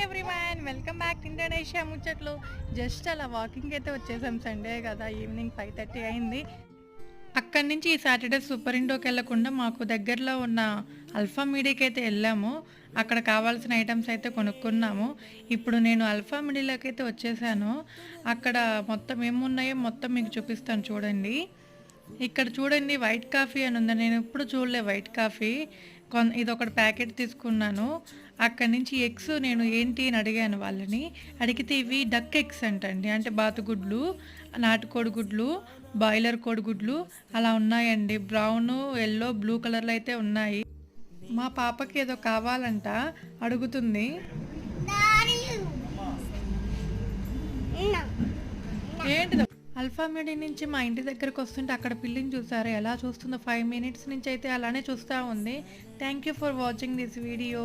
Everyone, welcome back to Indonesia ముచ్చట్లు. Just అలా walking అయితే వచ్చేసాం. సండే కదా, ఈవినింగ్ 5:30 అయింది. అక్కడి నుంచి ఈ సాటర్డే సూపర్ ఇండోకి వెళ్ళకుండా మాకు దగ్గరలో ఉన్న అల్ఫా మీడియాకి అయితే వెళ్ళాము. అక్కడ కావాల్సిన ఐటమ్స్ అయితే కొనుక్కున్నాము. ఇప్పుడు నేను అల్ఫా మీడియాలోకి అయితే వచ్చేసాను. అక్కడ మొత్తం ఏమున్నాయో మొత్తం మీకు చూపిస్తాను చూడండి. ఇక్కడ చూడండి, వైట్ కాఫీ అని ఉంది. నేను ఎప్పుడు చూడలే వైట్ కాఫీ. ఇది ఒకటి ప్యాకెట్ తీసుకున్నాను. అక్కడి నుంచి ఎగ్స్ నేను ఏంటి అని అడిగాను వాళ్ళని. అడిగితే ఇవి డక్ ఎగ్స్ అంటండి, అంటే బాతుగుడ్లు, నాటుకోడి గుడ్లు, బాయిలర్ కోడిగుడ్లు అలా ఉన్నాయండి. బ్రౌన్, ఎల్లో, బ్లూ కలర్లో అయితే ఉన్నాయి. మా పాపకి ఏదో కావాలంట, అడుగుతుంది. ఏంటిదో అల్ఫా మీడియా నుంచి మా ఇంటి దగ్గరకు వస్తుంటే అక్కడ పిల్లిని చూసారు ఎలా చూస్తుందో. 5 minutes నుంచి అయితే అలానే చూస్తూ ఉంది. Thank you for watching this video.